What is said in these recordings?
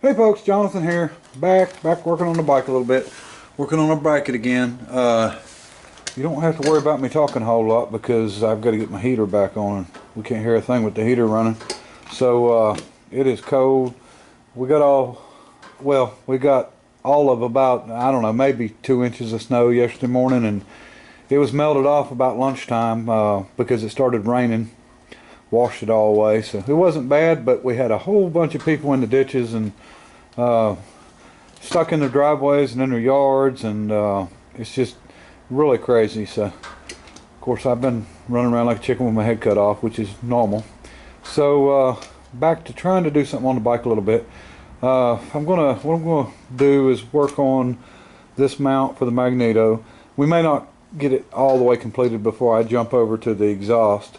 Hey folks, Jonathan here, back working on the bike a little bit, working on a bracket again. You don't have to worry about me talking a whole lot because I've got to get my heater back on. We can't hear a thing with the heater running. So it is cold. We got all of about, I don't know, maybe 2 inches of snow yesterday morning, and it was melted off about lunchtime because it started raining. Washed it all away, so it wasn't bad, but we had a whole bunch of people in the ditches and stuck in their driveways and in their yards, and it's just really crazy. So of course I've been running around like a chicken with my head cut off, which is normal. So back to trying to do something on the bike a little bit. What I'm gonna do is work on this mount for the Magneto. We may not get it all the way completed before I jump over to the exhaust.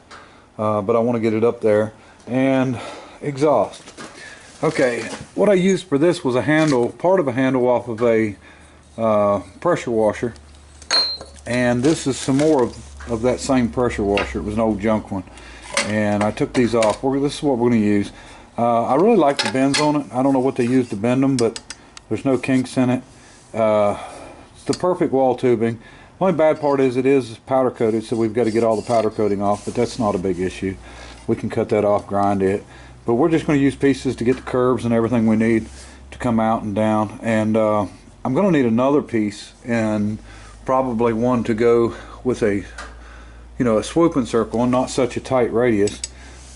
But I want to get it up there. And exhaust. Okay, what I used for this was a handle, part of a handle off of a pressure washer. And this is some more of that same pressure washer. It was an old junk one. And I took these off. This is what we're going to use. I really like the bends on it. I don't know what they use to bend them, but there's no kinks in it. It's the perfect wall tubing. The only bad part is it is powder coated, so we've got to get all the powder coating off, but that's not a big issue. We can cut that off, grind it. But we're just going to use pieces to get the curves and everything we need to come out and down. And I'm going to need another piece, and probably one to go with a swooping circle and not such a tight radius.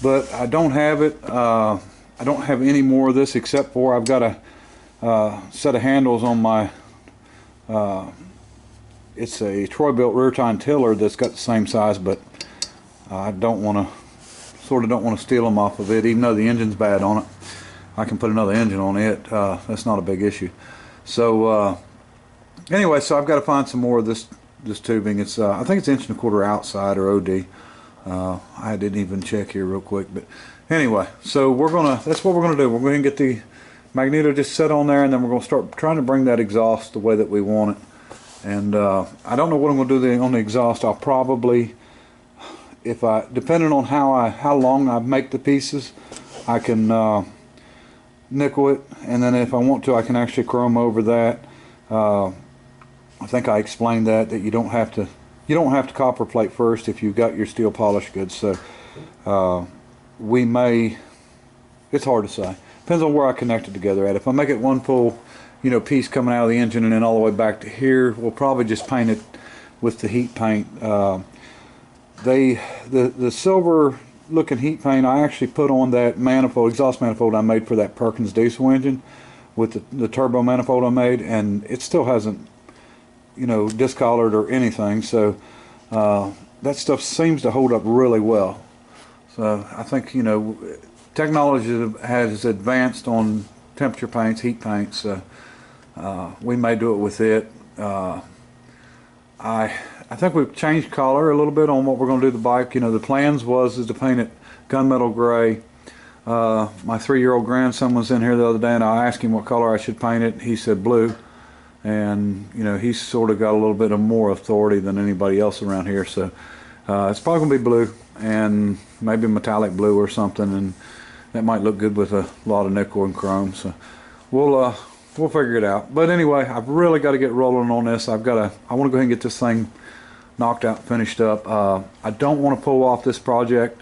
But I don't have it. I don't have any more of this except for I've got a set of handles on my it's a Troy-built rear tine tiller that's got the same size, but I don't want to steal them off of it, even though the engine's bad on it. I can put another engine on it. That's not a big issue. So anyway, so I've got to find some more of this tubing. It's I think it's 1 1/4 outside or OD. I didn't even check here real quick, but anyway, so that's what we're gonna do. We're going to get the Magneto just set on there, and then we're going to start trying to bring that exhaust the way that we want it. And I don't know what I'm going to do on the exhaust. I'll probably, depending on how long I make the pieces, I can nickel it, and then if I want to, I can actually chrome over that. I think I explained that you don't have to copper plate first if you've got your steel polish goods. So we may. It's hard to say. Depends on where I connect it together at. If I make it one full piece coming out of the engine and then all the way back to here, we'll probably just paint it with the heat paint. The silver looking heat paint I actually put on that exhaust manifold I made for that Perkins diesel engine with the turbo manifold I made, and it still hasn't discolored or anything. So that stuff seems to hold up really well. So I think technology has advanced on temperature paints, heat paints. We may do it with it. I think we've changed color a little bit on what we're going to do the bike. The plans is to paint it gunmetal gray. My 3-year-old grandson was in here the other day, and I asked him what color I should paint it. He said blue, and he's sort of got a little bit of more authority than anybody else around here. So it's probably going to be blue, and maybe metallic blue or something, and that might look good with a lot of nickel and chrome. So we'll figure it out. But anyway, I've really got to get rolling on this. I want to go ahead and get this thing knocked out, finished up. I don't want to pull off this project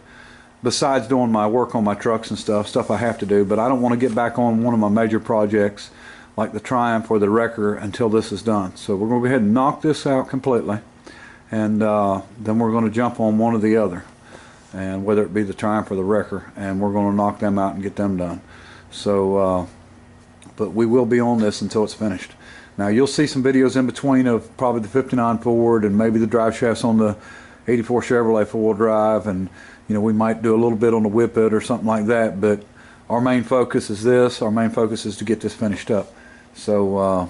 besides doing my work on my trucks and stuff I have to do, but I don't want to get back on one of my major projects like the Triumph or the Wrecker until this is done. So we're going to go ahead and knock this out completely, and then we're going to jump on one or the other, and whether it be the Triumph or the Wrecker, and we're going to knock them out and get them done. So but we will be on this until it's finished. Now you'll see some videos in between of probably the 59 Ford and maybe the drive shafts on the 84 Chevrolet 4-wheel drive, and we might do a little bit on the Whippet or something like that, but our main focus is this. Our main focus is to get this finished up. So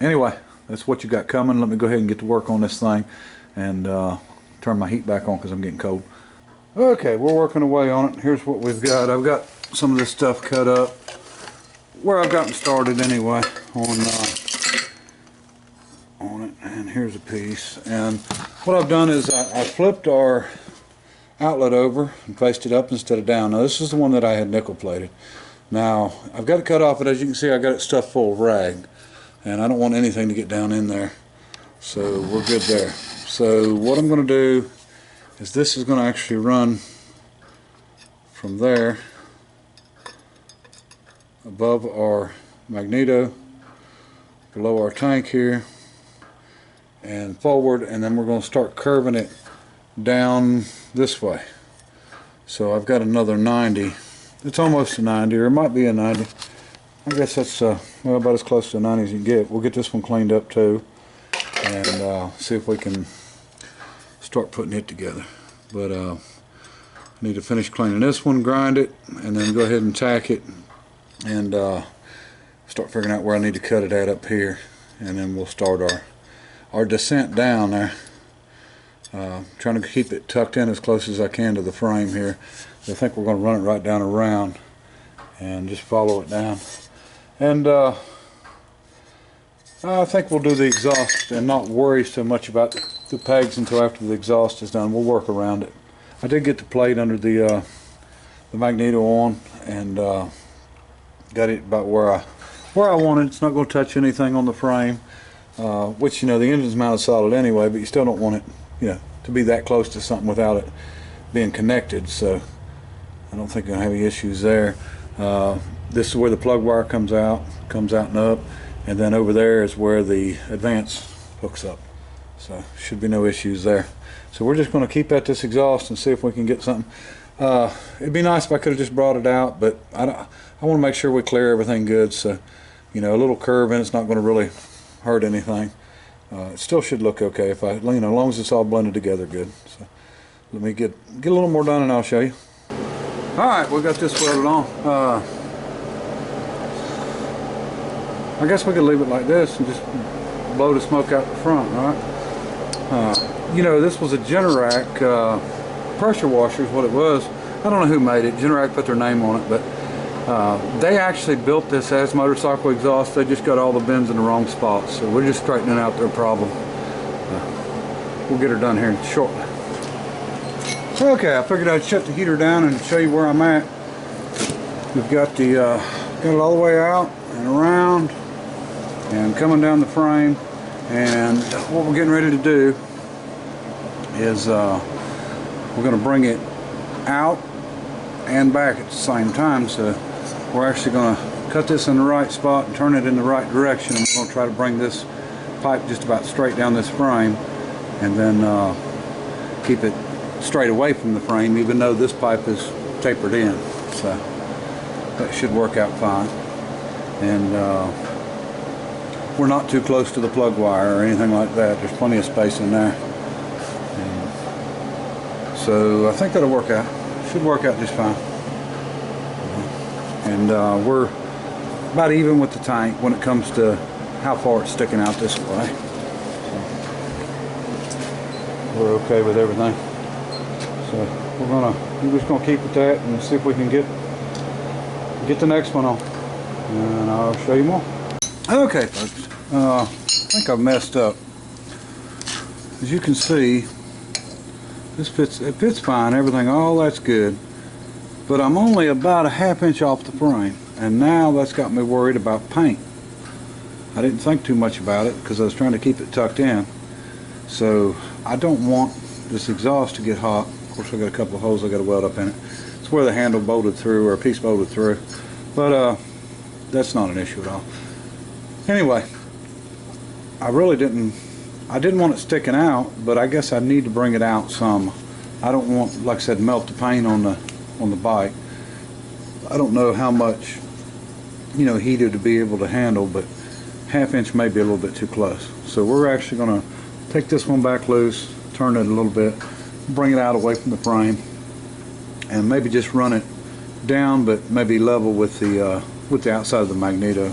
anyway, that's what you got coming. Let me go ahead and get to work on this thing and turn my heat back on because I'm getting cold. Okay, we're working away on it. Here's what we've got. I've got some of this stuff cut up where I've gotten started anyway on it, and here's a piece. And what I've done is I flipped our outlet over and faced it up instead of down. Now this is the one that I had nickel plated. Now I've got it cut off, but as you can see I got it stuffed full of rag, and I don't want anything to get down in there, so we're good there. So what I'm going to do is this is going to actually run from there above our Magneto, below our tank here, and forward, and then we're going to start curving it down this way. So I've got another 90. It's almost a 90, or it might be a 90. I guess that's well, about as close to a 90 as you can get. We'll get this one cleaned up too, and see if we can start putting it together. But I need to finish cleaning this one, grind it, and then go ahead and tack it, and start figuring out where I need to cut it at up here, and then we'll start our descent down there. Trying to keep it tucked in as close as I can to the frame here. I think we're going to run it right down around and just follow it down. And I think we'll do the exhaust and not worry so much about the pegs until after the exhaust is done. We'll work around it. I did get the plate under the Magneto on, and got it about where I want it. It's not going to touch anything on the frame, which, you know, the engine's mounted solid anyway, but you still don't want it, you know, to be that close to something without it being connected. So I don't think I'm going to have any issues there. This is where the plug wire comes out and up, and then over there is where the advance hooks up. So should be no issues there. So we're just going to keep at this exhaust and see if we can get something. It'd be nice if I could have just brought it out, but I want to make sure we clear everything good. So, you know, a little curve in it's not going to really hurt anything. It still should look okay if as long as it's all blended together good. So let me get a little more done and I'll show you. All right, we got this welded on. I guess we could leave it like this and just blow the smoke out the front, right? You know, this was a Generac pressure washer is what it was. I don't know who made it. Generac put their name on it, but they actually built this as motorcycle exhaust. They just got all the bends in the wrong spots, so we're just straightening out their problem. We'll get her done here shortly. Okay, I figured I'd shut the heater down and show you where I'm at. We've got the got it all the way out and around and coming down the frame, and what we're getting ready to do is we're going to bring it out and back at the same time. So we're actually going to cut this in the right spot and turn it in the right direction, and we're going to try to bring this pipe just about straight down this frame, and then keep it straight away from the frame, even though this pipe is tapered in. So that should work out fine. And we're not too close to the plug wire or anything like that. There's plenty of space in there. And so I think that'll work out. Should work out just fine. And we're about even with the tank when it comes to how far it's sticking out this way. So we're okay with everything. So we're just gonna keep at that and see if we can get the next one on, and I'll show you more. Okay, folks, I think I've messed up. As you can see, it fits fine, everything, all that's good, but I'm only about a ½ inch off the frame, and now that's got me worried about paint. I didn't think too much about it because I was trying to keep it tucked in, so I don't want this exhaust to get hot. Of course, I got a couple of holes I got to weld up in it. It's where the handle bolted through, or a piece bolted through, but that's not an issue at all. Anyway, I didn't want it sticking out, but I guess I need to bring it out some. I don't want, like I said, melt the paint on the bike. I don't know how much, you know, heated to be able to handle, but ½ inch may be a little bit too close. So we're actually going to take this one back loose, turn it a little bit, bring it out away from the frame, and maybe just run it down, but maybe level with the outside of the Magneto,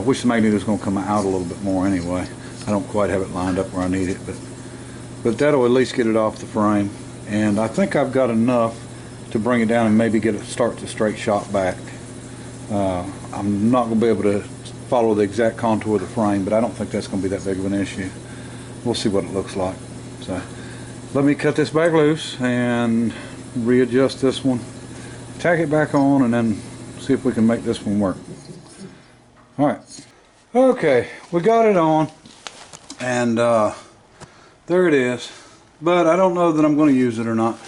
which the Magneto is going to come out a little bit more anyway. I don't quite have it lined up where I need it, but that'll at least get it off the frame. And I think I've got enough to bring it down and maybe start the straight shot back. I'm not going to be able to follow the exact contour of the frame, but I don't think that's going to be that big of an issue. We'll see what it looks like. So let me cut this back loose and readjust this one, tack it back on, and then see if we can make this one work. Alright, okay, we got it on, and there it is, but I don't know that I'm going to use it or not.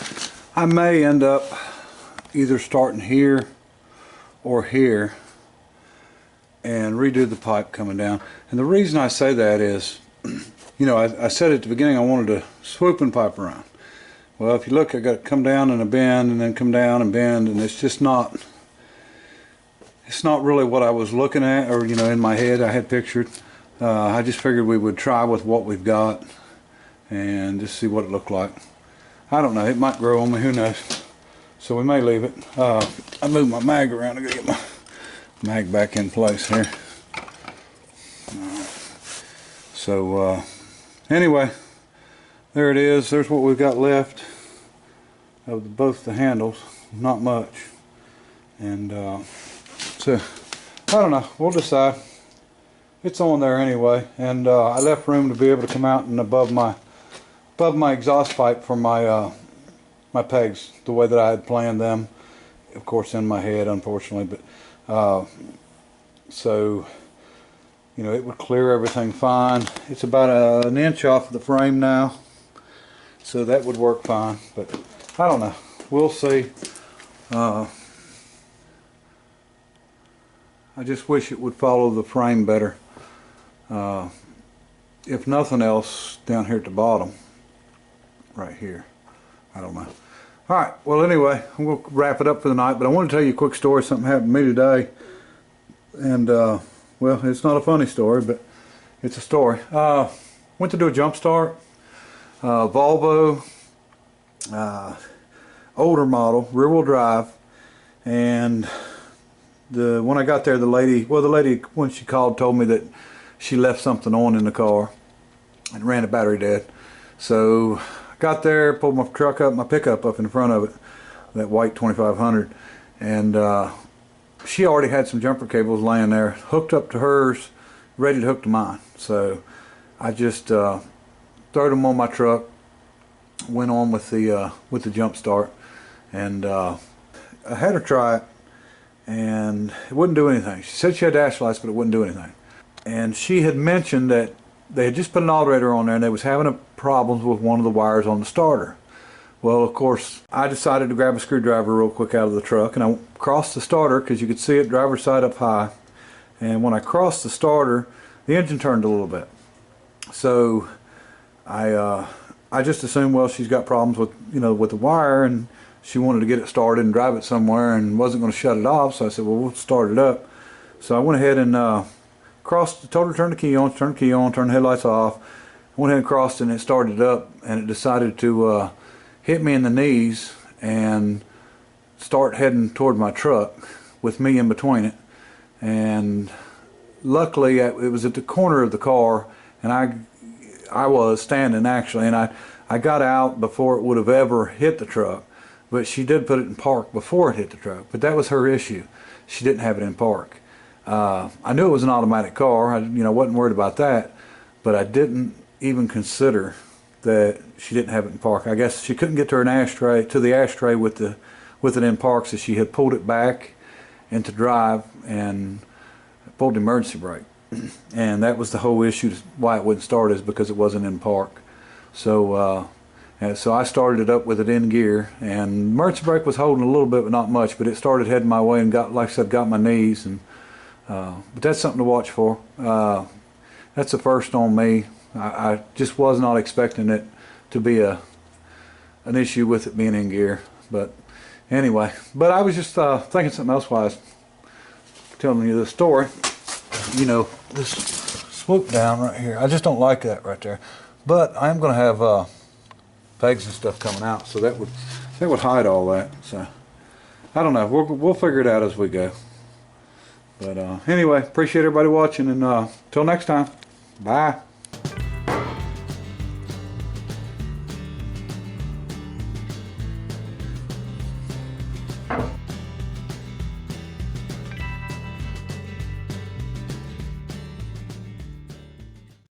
I may end up either starting here or here and redo the pipe coming down. And the reason I say that is, you know, I said at the beginning I wanted to swooping pipe around. Well, if you look, I got to come down and a bend and then come down and bend, and it's just not, it's not really what I was looking at, or, you know, in my head I had pictured. I just figured we would try with what we've got and just see what it looked like. I don't know, it might grow on me, who knows. So we may leave it. I moved my mag around. I gotta get my mag back in place here. So anyway, there it is. There's what we've got left of both the handles. Not much. And so I don't know. We'll decide. It's on there anyway. And I left room to be able to come out and above my exhaust pipe for my my pegs, the way that I had planned them, of course in my head, unfortunately, but so, you know, it would clear everything fine. It's about an inch off of the frame now, so that would work fine, but I don't know, we'll see. I just wish it would follow the frame better, if nothing else down here at the bottom, right here. I don't know. Alright, well anyway, I'm going to wrap it up for the night, but I want to tell you a quick story. Something happened to me today, and well, it's not a funny story, but it's a story. Went to do a jump start, Volvo, older model, rear wheel drive, and when I got there, the lady when she called told me that she left something on in the car and ran the battery dead. So got there, pulled my truck up, my pickup up in front of it, that white 2500, and she already had some jumper cables laying there, hooked up to hers, ready to hook to mine. So I just threw them on my truck, went on with the jump start, and I had her try it, and it wouldn't do anything. She said she had dash lights, but it wouldn't do anything. And she had mentioned that they had just put an alternator on there and they was having problems with one of the wires on the starter. Well, of course, I decided to grab a screwdriver real quick out of the truck, and I crossed the starter because you could see it driver's side up high. And when I crossed the starter, the engine turned a little bit. So I just assumed, well, she's got problems with, you know, with the wire, and she wanted to get it started and drive it somewhere and wasn't going to shut it off. So I said, well, we'll start it up. So I went ahead and told her to turn the key on, turn the headlights off. I went ahead and crossed it, and it started up, and it decided to hit me in the knees and start heading toward my truck with me in between it. And luckily it was at the corner of the car, and I was standing actually, and I got out before it would have ever hit the truck. But she did put it in park before it hit the truck, but that was her issue. She didn't have it in park. I knew it was an automatic car. I wasn't worried about that, but I didn't even consider that she didn't have it in park. I guess she couldn't get to the ashtray with it in park, so she had pulled it back into drive and pulled the emergency brake. And that was the whole issue why it wouldn't start, is because it wasn't in park. So so I started it up with it in gear, and emergency brake was holding a little bit, but not much. But it started heading my way and got, like I said, got my knees. And but that's something to watch for. That's the first on me. I just was not expecting it to be an issue with it being in gear. But anyway, but I was just thinking something else while I was telling you this story. You know, this swoop down right here, I just don't like that right there. But I am going to have pegs and stuff coming out, so that would hide all that. So I don't know. We'll figure it out as we go. But anyway, appreciate everybody watching, and till next time, bye.